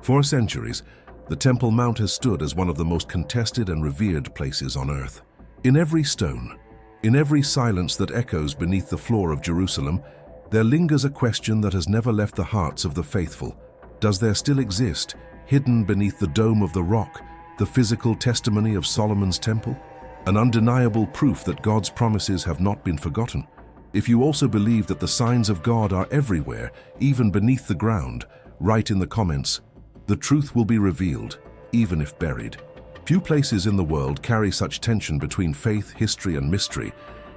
For centuries, the Temple Mount has stood as one of the most contested and revered places on earth. In every stone, in every silence that echoes beneath the floor of Jerusalem, there lingers a question that has never left the hearts of the faithful. Does there still exist, hidden beneath the dome of the rock, the physical testimony of Solomon's temple? An undeniable proof that God's promises have not been forgotten. If you also believe that the signs of God are everywhere, even beneath the ground, write in the comments. The truth will be revealed, even if buried. Few places in the world carry such tension between faith, history, and mystery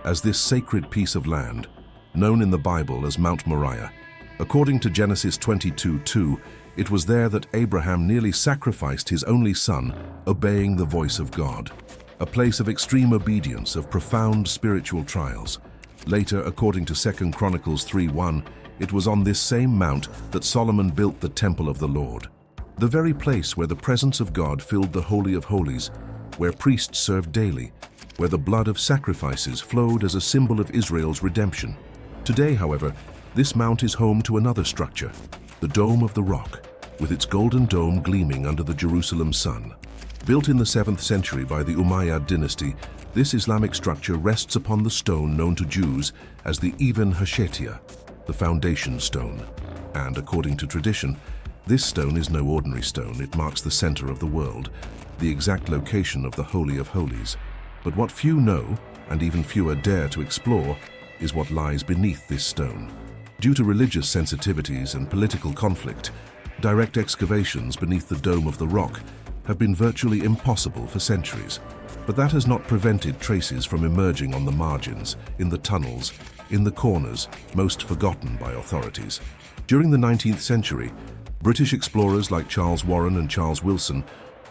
as this sacred piece of land, known in the Bible as Mount Moriah. According to Genesis 22:2, it was there that Abraham nearly sacrificed his only son, obeying the voice of God. A place of extreme obedience, of profound spiritual trials. Later, according to 2 Chronicles 3:1, it was on this same mount that Solomon built the Temple of the Lord. The very place where the presence of God filled the Holy of Holies, where priests served daily, where the blood of sacrifices flowed as a symbol of Israel's redemption. Today, however, this mount is home to another structure, the Dome of the Rock, with its golden dome gleaming under the Jerusalem sun. Built in the 7th century by the Umayyad dynasty, this Islamic structure rests upon the stone known to Jews as the Even HaShetia, the foundation stone. And according to tradition, this stone is no ordinary stone. It marks the center of the world, the exact location of the Holy of Holies. But what few know, and even fewer dare to explore, is what lies beneath this stone. Due to religious sensitivities and political conflict, direct excavations beneath the Dome of the Rock have been virtually impossible for centuries. But that has not prevented traces from emerging on the margins, in the tunnels, in the corners, most forgotten by authorities. During the 19th century, British explorers like Charles Warren and Charles Wilson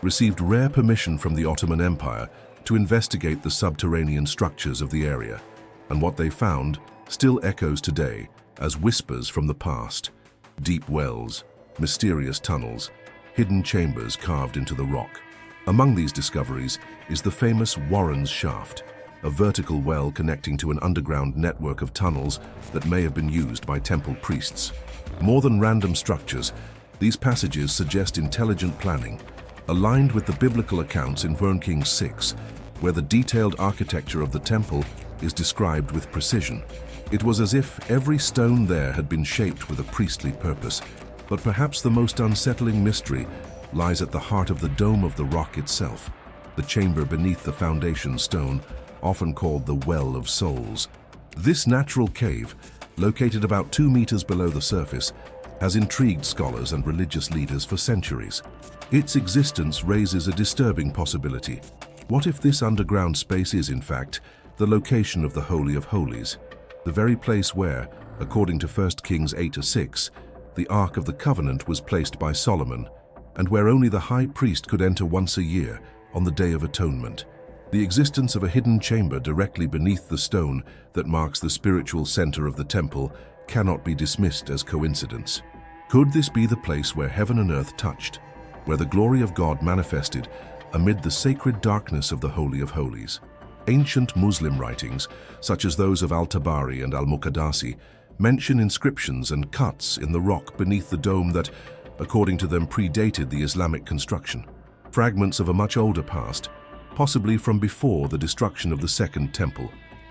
received rare permission from the Ottoman Empire to investigate the subterranean structures of the area, and what they found still echoes today as whispers from the past. Deep wells, mysterious tunnels, hidden chambers carved into the rock. Among these discoveries is the famous Warren's Shaft, a vertical well connecting to an underground network of tunnels that may have been used by temple priests. More than random structures, these passages suggest intelligent planning, aligned with the biblical accounts in 1 Kings 6, where the detailed architecture of the temple is described with precision. It was as if every stone there had been shaped with a priestly purpose, but perhaps the most unsettling mystery lies at the heart of the Dome of the Rock itself, the chamber beneath the foundation stone, often called the Well of Souls. This natural cave, located about 2 meters below the surface, has intrigued scholars and religious leaders for centuries. Its existence raises a disturbing possibility. What if this underground space is, in fact, the location of the Holy of Holies, the very place where, according to 1 Kings 8-6, the Ark of the Covenant was placed by Solomon, and where only the high priest could enter once a year on the Day of Atonement? The existence of a hidden chamber directly beneath the stone that marks the spiritual center of the temple cannot be dismissed as coincidence. Could this be the place where heaven and earth touched, where the glory of God manifested amid the sacred darkness of the Holy of Holies? Ancient Muslim writings, such as those of Al-Tabari and Al-Muqaddasi, mention inscriptions and cuts in the rock beneath the dome that, according to them, predated the Islamic construction. Fragments of a much older past, possibly from before the destruction of the Second Temple.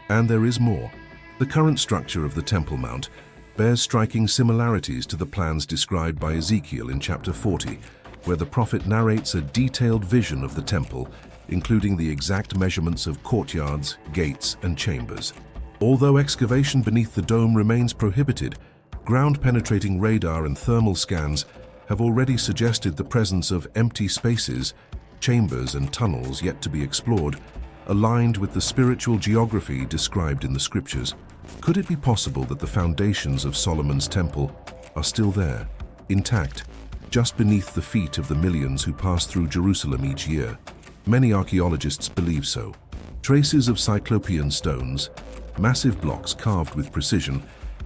And there is more. The current structure of the Temple Mount bears striking similarities to the plans described by Ezekiel in chapter 40, where the prophet narrates a detailed vision of the temple, including the exact measurements of courtyards, gates, and chambers. Although excavation beneath the dome remains prohibited, ground-penetrating radar and thermal scans have already suggested the presence of empty spaces, chambers, and tunnels yet to be explored, aligned with the spiritual geography described in the scriptures. Could it be possible that the foundations of Solomon's temple are still there, intact, just beneath the feet of the millions who pass through Jerusalem each year? Many archaeologists believe so. Traces of Cyclopean stones, massive blocks carved with precision,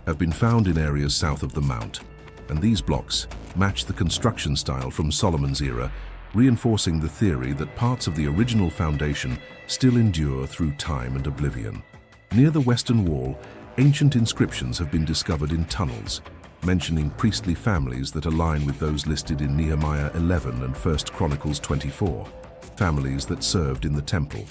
have been found in areas south of the mount, and these blocks match the construction style from Solomon's era, reinforcing the theory that parts of the original foundation still endure through time and oblivion. Near the western wall, ancient inscriptions have been discovered in tunnels, mentioning priestly families that align with those listed in Nehemiah 11 and 1 Chronicles 24, families that served in the temple.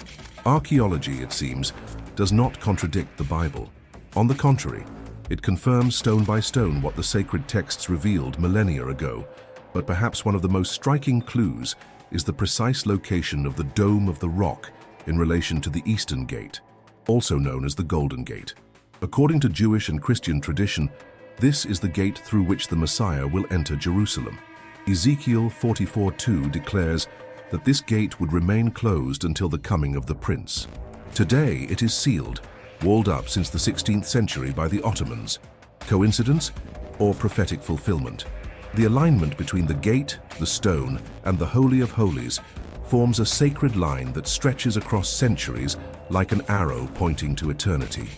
Archaeology, it seems, does not contradict the Bible. On the contrary, it confirms stone by stone what the sacred texts revealed millennia ago, but perhaps one of the most striking clues is the precise location of the Dome of the Rock in relation to the Eastern Gate, also known as the Golden Gate. According to Jewish and Christian tradition, this is the gate through which the Messiah will enter Jerusalem. Ezekiel 44:2 declares that this gate would remain closed until the coming of the prince. Today it is sealed, walled up since the 16th century by the Ottomans. Coincidence or prophetic fulfillment? The alignment between the gate, the stone, and the Holy of Holies forms a sacred line that stretches across centuries like an arrow pointing to eternity.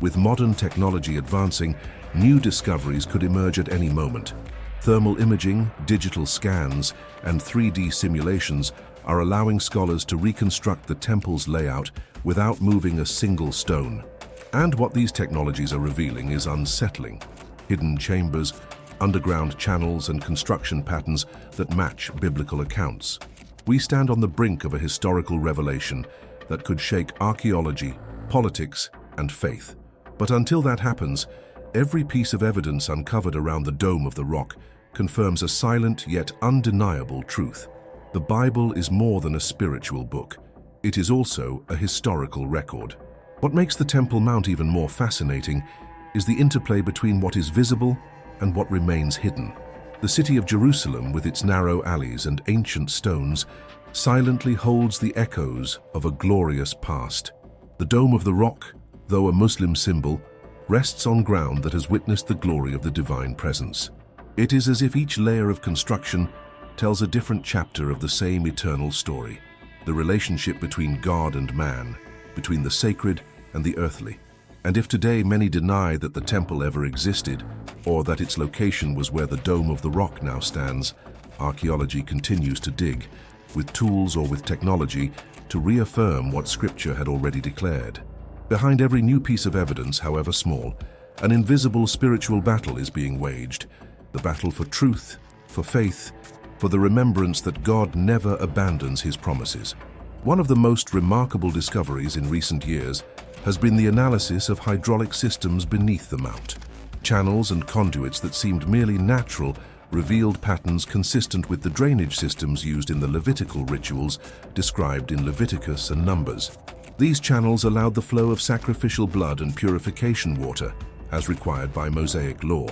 With modern technology advancing, new discoveries could emerge at any moment. Thermal imaging, digital scans, and 3D simulations are allowing scholars to reconstruct the temple's layout without moving a single stone. And what these technologies are revealing is unsettling. Hidden chambers, underground channels, and construction patterns that match biblical accounts. We stand on the brink of a historical revelation that could shake archaeology, politics, and faith. But until that happens, every piece of evidence uncovered around the Dome of the Rock confirms a silent yet undeniable truth. The Bible is more than a spiritual book. It is also a historical record. What makes the Temple Mount even more fascinating is the interplay between what is visible and what remains hidden. The city of Jerusalem, with its narrow alleys and ancient stones, silently holds the echoes of a glorious past. The Dome of the Rock, though a Muslim symbol, rests on ground that has witnessed the glory of the divine presence. It is as if each layer of construction tells a different chapter of the same eternal story, the relationship between God and man, between the sacred and the earthly. And if today many deny that the temple ever existed, or that its location was where the Dome of the Rock now stands, archaeology continues to dig, with tools or with technology, to reaffirm what Scripture had already declared. Behind every new piece of evidence, however small, an invisible spiritual battle is being waged. The battle for truth, for faith, for the remembrance that God never abandons His promises. One of the most remarkable discoveries in recent years has been the analysis of hydraulic systems beneath the mount. Channels and conduits that seemed merely natural revealed patterns consistent with the drainage systems used in the Levitical rituals described in Leviticus and Numbers. These channels allowed the flow of sacrificial blood and purification water, as required by Mosaic law.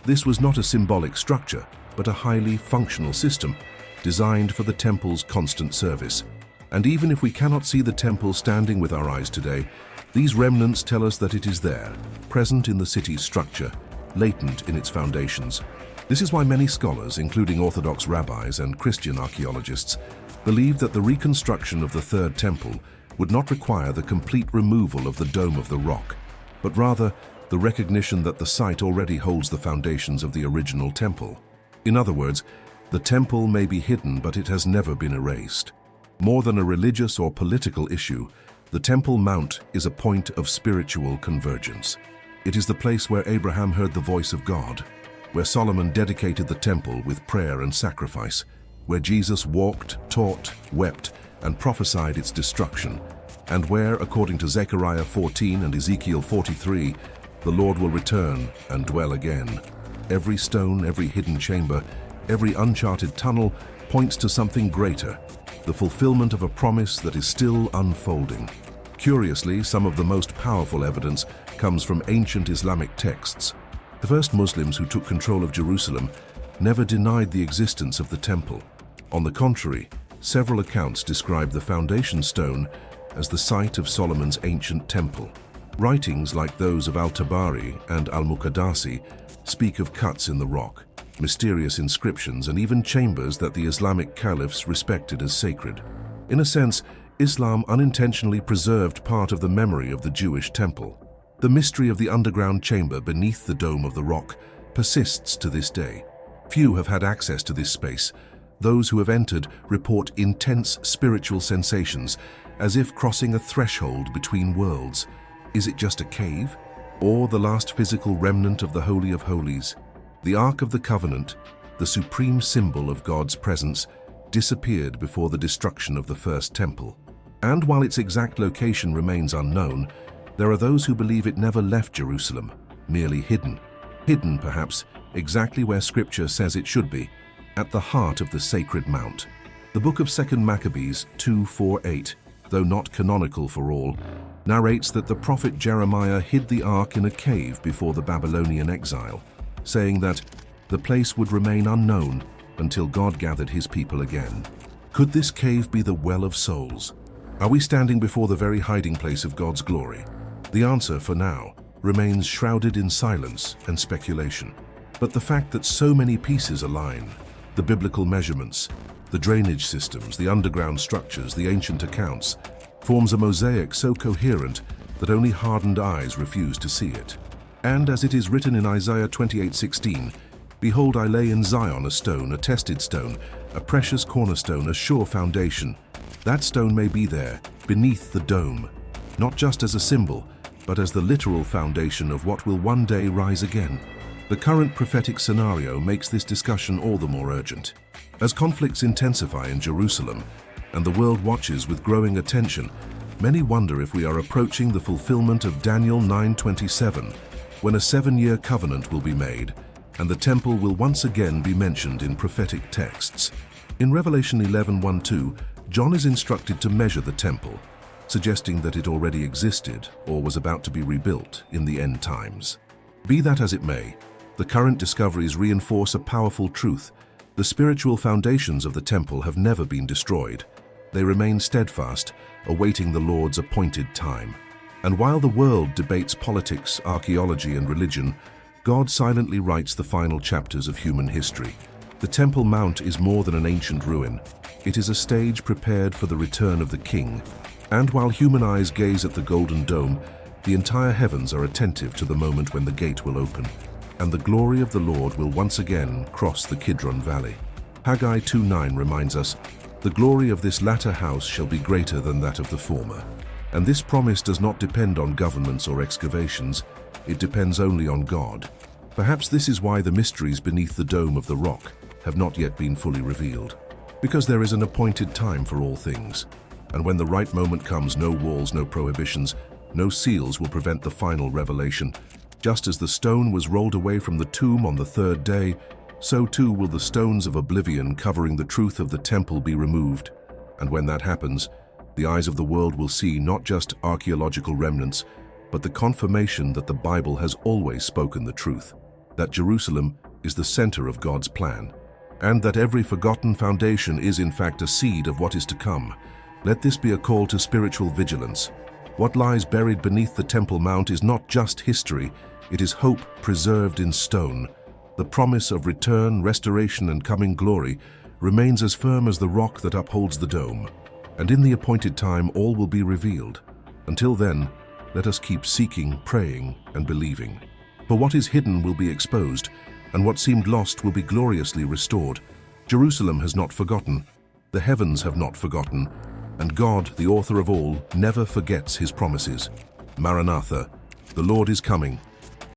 This was not a symbolic structure, but a highly functional system, designed for the temple's constant service. And even if we cannot see the temple standing with our eyes today, these remnants tell us that it is there, present in the city's structure, latent in its foundations. This is why many scholars, including Orthodox rabbis and Christian archaeologists, believe that the reconstruction of the Third Temple would not require the complete removal of the Dome of the Rock, but rather the recognition that the site already holds the foundations of the original temple. In other words, the temple may be hidden, but it has never been erased. More than a religious or political issue, the Temple Mount is a point of spiritual convergence. It is the place where Abraham heard the voice of God, where Solomon dedicated the temple with prayer and sacrifice, where Jesus walked, taught, wept, and prophesied its destruction, and where, according to Zechariah 14 and Ezekiel 43, the Lord will return and dwell again. Every stone, every hidden chamber, every uncharted tunnel points to something greater, the fulfillment of a promise that is still unfolding. Curiously, some of the most powerful evidence comes from ancient Islamic texts. The first Muslims who took control of Jerusalem never denied the existence of the temple. On the contrary, several accounts describe the foundation stone as the site of Solomon's ancient temple. Writings like those of Al-Tabari and Al-Muqaddasi speak of cuts in the rock, mysterious inscriptions, and even chambers that the Islamic caliphs respected as sacred. In a sense, Islam unintentionally preserved part of the memory of the Jewish temple. The mystery of the underground chamber beneath the Dome of the Rock persists to this day. Few have had access to this space. Those who have entered report intense spiritual sensations, as if crossing a threshold between worlds. Is it just a cave, or the last physical remnant of the Holy of Holies? The Ark of the Covenant, the supreme symbol of God's presence, disappeared before the destruction of the first temple. And while its exact location remains unknown, there are those who believe it never left Jerusalem, merely hidden. Hidden, perhaps, exactly where Scripture says it should be, at the heart of the sacred mount. The book of 2 Maccabees 2:4-8, though not canonical for all, narrates that the prophet Jeremiah hid the ark in a cave before the Babylonian exile, saying that the place would remain unknown until God gathered his people again. Could this cave be the well of souls? Are we standing before the very hiding place of God's glory? The answer, for now, remains shrouded in silence and speculation. But the fact that so many pieces align, the biblical measurements, the drainage systems, the underground structures, the ancient accounts, forms a mosaic so coherent that only hardened eyes refuse to see it. And as it is written in Isaiah 28:16, "Behold, I lay in Zion a stone, a tested stone, a precious cornerstone, a sure foundation." That stone may be there, beneath the dome, not just as a symbol, but as the literal foundation of what will one day rise again. The current prophetic scenario makes this discussion all the more urgent. As conflicts intensify in Jerusalem and the world watches with growing attention, many wonder if we are approaching the fulfillment of Daniel 9:27, when a 7-year covenant will be made and the temple will once again be mentioned in prophetic texts. In Revelation 11:1-2, John is instructed to measure the temple, suggesting that it already existed or was about to be rebuilt in the end times. Be that as it may, the current discoveries reinforce a powerful truth. The spiritual foundations of the temple have never been destroyed. They remain steadfast, awaiting the Lord's appointed time. And while the world debates politics, archaeology, and religion, God silently writes the final chapters of human history. The Temple Mount is more than an ancient ruin. It is a stage prepared for the return of the King. And while human eyes gaze at the Golden Dome, the entire heavens are attentive to the moment when the gate will open, and the glory of the Lord will once again cross the Kidron Valley. Haggai 2:9 reminds us, "The glory of this latter house shall be greater than that of the former." And this promise does not depend on governments or excavations. It depends only on God. Perhaps this is why the mysteries beneath the dome of the rock have not yet been fully revealed. Because there is an appointed time for all things. And when the right moment comes, no walls, no prohibitions, no seals will prevent the final revelation. Just as the stone was rolled away from the tomb on the third day, so too will the stones of oblivion covering the truth of the temple be removed. And when that happens, the eyes of the world will see not just archaeological remnants, but the confirmation that the Bible has always spoken the truth, that Jerusalem is the center of God's plan, and that every forgotten foundation is in fact a seed of what is to come. Let this be a call to spiritual vigilance. What lies buried beneath the Temple Mount is not just history, it is hope preserved in stone. The promise of return, restoration, and coming glory remains as firm as the rock that upholds the dome. And in the appointed time, all will be revealed. Until then, let us keep seeking, praying, and believing. For what is hidden will be exposed, and what seemed lost will be gloriously restored. Jerusalem has not forgotten, the heavens have not forgotten, and God, the author of all, never forgets his promises. Maranatha, the Lord is coming.